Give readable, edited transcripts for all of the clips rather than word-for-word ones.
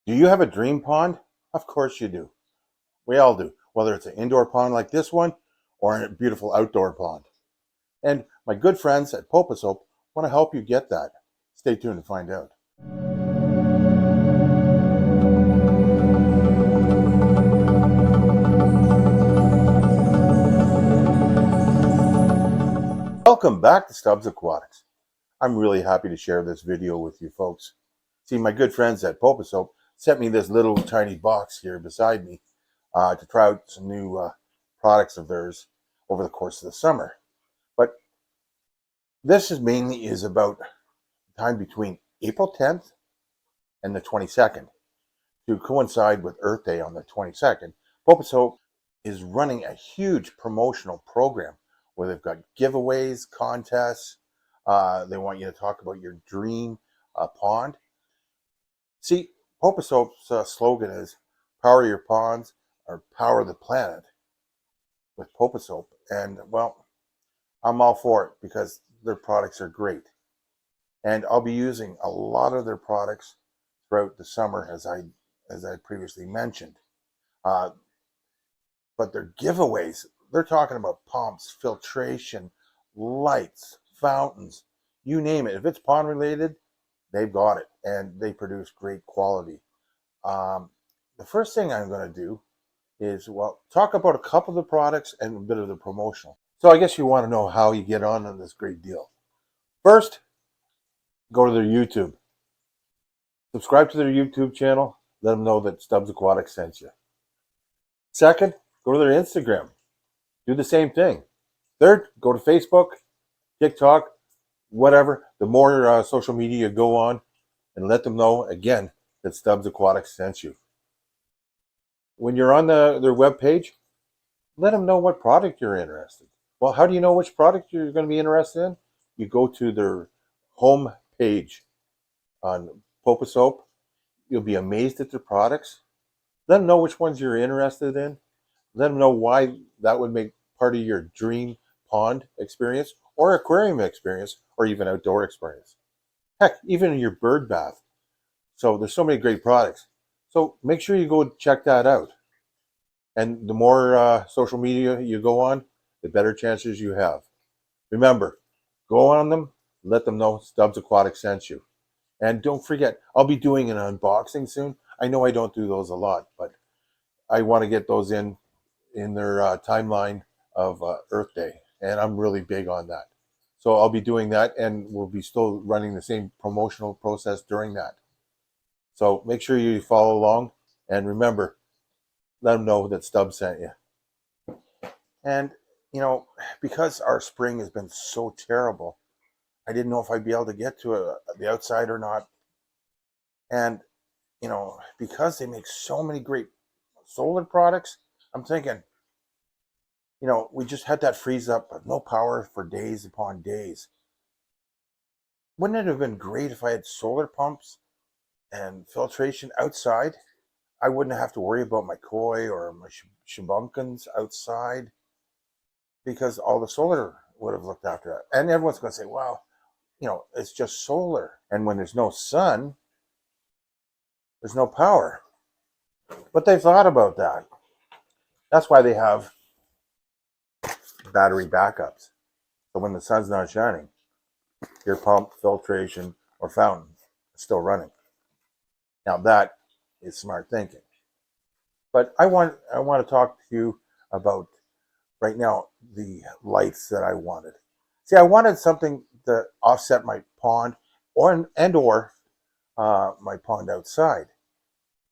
Do you have a dream pond? Of course you do. We all do, whether it's an indoor pond like this one or a beautiful outdoor pond. And my good friends at Poposope want to help you get that. Stay tuned to find out. Welcome back to Stubbs Aquatics. I'm really happy to share this video with you folks. See, my good friends at Poposope sent me this little tiny box here beside me to try out some new products of theirs over the course of the summer. But this is mainly about time between April 10th and the 22nd. To coincide with Earth Day on the 22nd, Poposope is running a huge promotional program where they've got giveaways, contests. They want you to talk about your dream pond. See, Poposope's slogan is "Power your ponds or power the planet" with Poposope, and well, I'm all for it because their products are great, and I'll be using a lot of their products throughout the summer, as I previously mentioned. Uh, but their giveaways, they're talking about pumps, filtration, lights, fountains, you name it. If it's pond related, they've got it, and they produce great quality. The first thing I'm going to do is, well, talk about a couple of the products and a bit of the promotional. So I guess you want to know how you get on this great deal. First, go to their YouTube. Subscribe to their YouTube channel. Let them know that Stubbs Aquatics sent you. Second, go to their Instagram. Do the same thing. Third, go to Facebook, TikTok, whatever. The more social media you go on, and let them know, again, that Stubbs Aquatics sent you. When you're on their webpage, let them know what product you're interested in. Well, how do you know which product you're going to be interested in? You go to their home page on Poposope. You'll be amazed at their products. Let them know which ones you're interested in. Let them know why that would make part of your dream pond experience or aquarium experience or even outdoor experience. Heck, even your bird bath. So there's so many great products. So make sure you go check that out. And the more social media you go on, the better chances you have. Remember, go on them, let them know Stubbs Aquatics sent you. And don't forget, I'll be doing an unboxing soon. I know I don't do those a lot, but I want to get those in their timeline of Earth Day. And I'm really big on that. So I'll be doing that, and we'll be still running the same promotional process during that. So make sure you follow along. And remember, let them know that Stubbs sent you. And, you know, because our spring has been so terrible, I didn't know if I'd be able to get to the outside or not. And, you know, because they make so many great solar products, I'm thinking, you know, we just had that freeze up, but no power for days upon days. Wouldn't it have been great if I had solar pumps and filtration outside? I wouldn't have to worry about my koi or my shibunkins outside because all the solar would have looked after it. And everyone's going to say, well, you know, it's just solar. And when there's no sun, there's no power. But they thought about that. That's why they have battery backups. So when the sun's not shining, your pump, filtration, or fountain is still running. Now that is smart thinking. But I want to talk to you about right now the lights that I wanted. See, I wanted something to offset my pond or my pond outside.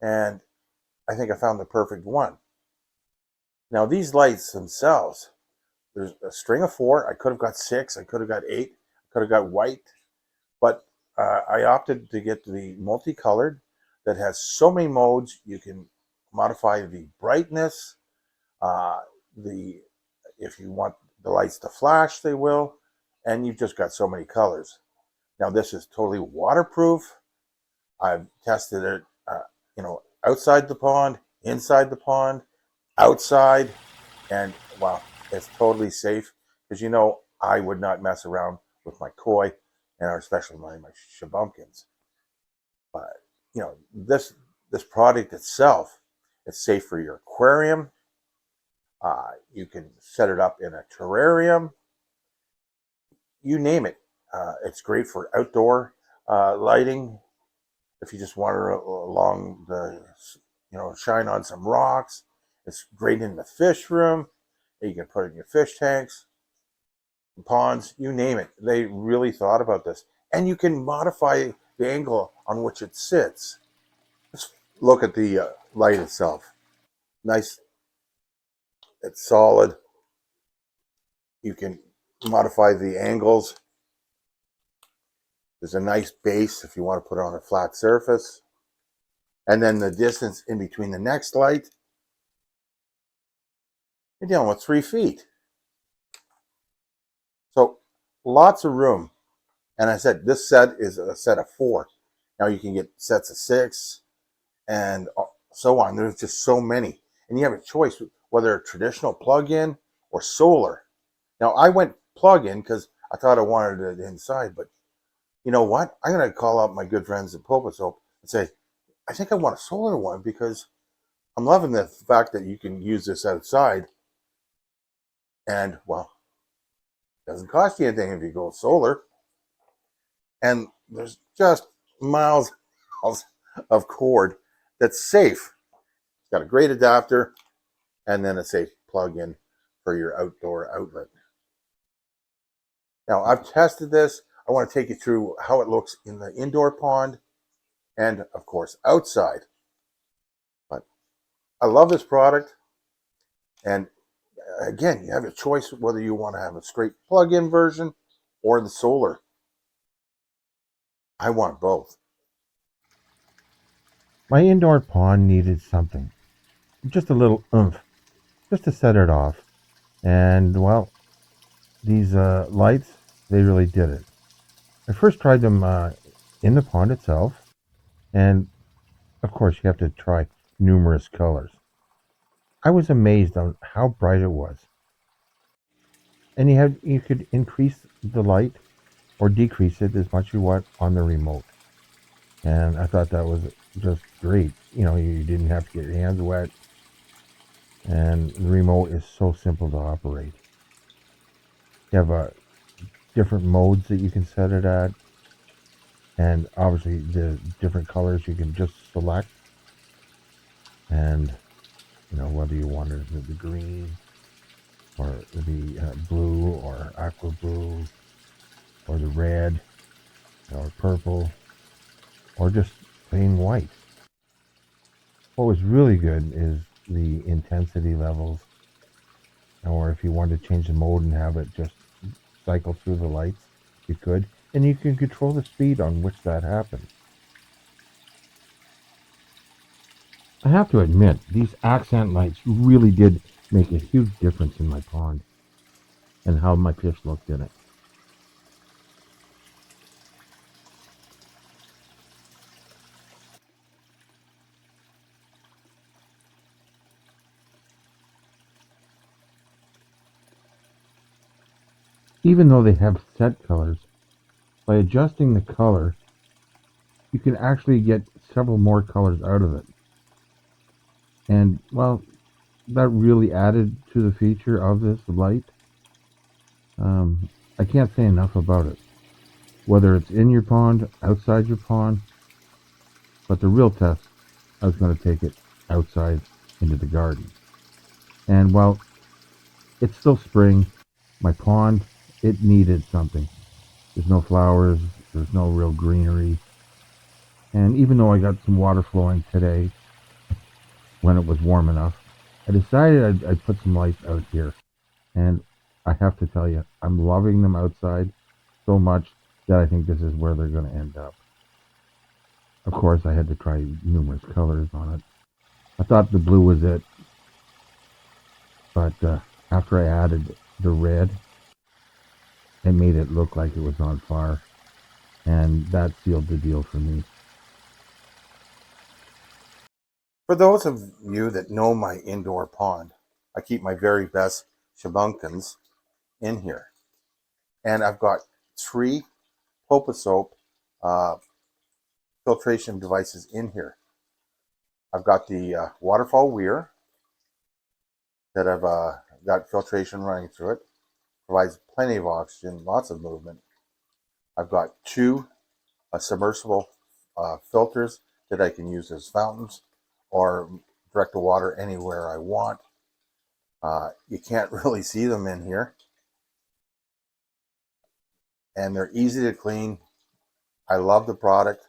And I think I found the perfect one. Now these lights themselves, there's a string of 4. I could have got 6. I could have got 8. I could have got white. But I opted to get the multicolored that has so many modes. You can modify the brightness. If you want the lights to flash, they will. And you've just got so many colors. Now this is totally waterproof. I've tested it, you know, outside the pond, inside the pond, outside, and wow, it's totally safe because, you know, I would not mess around with my koi and especially my shibunkins. But, you know, this product itself, it's safe for your aquarium. You can set it up in a terrarium. You name it. It's great for outdoor lighting. If you just wander along the, shine on some rocks. It's great in the fish room. You can put it in your fish tanks, ponds, you name it. They really thought about this. And you can modify the angle on which it sits. Let's look at the light itself. Nice. It's solid. You can modify the angles. There's a nice base if you want to put it on a flat surface. And then the distance in between the next light, you're dealing with 3 feet. So lots of room. And I said this set is a set of 4. Now you can get sets of 6 and so on. There's just so many. And you have a choice whether a traditional plug-in or solar. Now I went plug-in because I thought I wanted it inside, but you know what? I'm going to call up my good friends at Poposope and say, I think I want a solar one because I'm loving the fact that you can use this outside. And, well, it doesn't cost you anything if you go solar. And there's just miles of cord that's safe. It's got a great adapter and then a safe plug-in for your outdoor outlet. Now, I've tested this. I want to take you through how it looks in the indoor pond and, of course, outside. But I love this product. And again, you have a choice whether you want to have a straight plug-in version or the solar. I want both. My indoor pond needed something, just a little oomph, just to set it off. And well, these lights, they really did it. I first tried them in the pond itself, and of course, you have to try numerous colors. I was amazed on how bright it was. And you could increase the light or decrease it as much as you want on the remote. And I thought that was just great. You didn't have to get your hands wet, and the remote is so simple to operate. You have different modes that you can set it at, and obviously the different colors you can just select. And whether you wanted the green or the blue or aqua blue or the red or purple or just plain white. What was really good is the intensity levels, or if you wanted to change the mode and have it just cycle through the lights, you could. And you can control the speed on which that happens. I have to admit, these accent lights really did make a huge difference in my pond and how my fish looked in it. Even though they have set colors, by adjusting the color, you can actually get several more colors out of it. And, well, that really added to the feature of this light. I can't say enough about it. Whether it's in your pond, outside your pond, but the real test, I was going to take it outside into the garden. And while it's still spring, my pond, it needed something. There's no flowers, there's no real greenery. And even though I got some water flowing today, when it was warm enough, I decided I'd put some lights out here. And I have to tell you, I'm loving them outside so much that I think this is where they're going to end up. Of course, I had to try numerous colors on it. I thought the blue was it, but after I added the red, it made it look like it was on fire, and that sealed the deal for me. For those of you that know my indoor pond, I keep my very best shabunkins in here. And I've got 3 Poposope filtration devices in here. I've got the waterfall weir that I've got filtration running through it. Provides plenty of oxygen, lots of movement. I've got two submersible filters that I can use as fountains or direct the water anywhere I want. You can't really see them in here. And they're easy to clean. I love the product,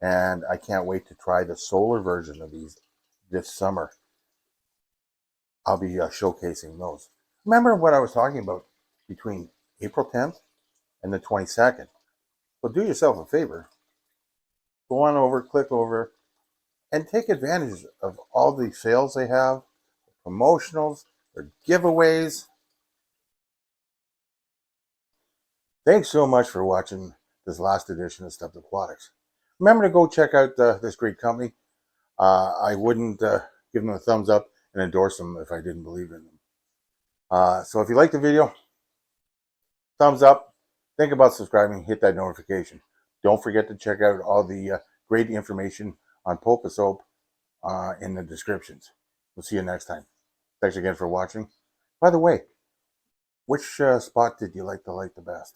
and I can't wait to try the solar version of these this summer. I'll be showcasing those. Remember what I was talking about between April 10th and the 22nd. So do yourself a favor. Go on over, click over, and take advantage of all the sales they have, promotionals, their giveaways. Thanks so much for watching this last edition of Stubbs Aquatics. Remember to go check out this great company. I wouldn't give them a thumbs up and endorse them if I didn't believe in them. So if you like the video, thumbs up. Think about subscribing. Hit that notification. Don't forget to check out all the great information on Poposope in the descriptions. We'll see you next time. Thanks again for watching. By the way, which spot did you like the best?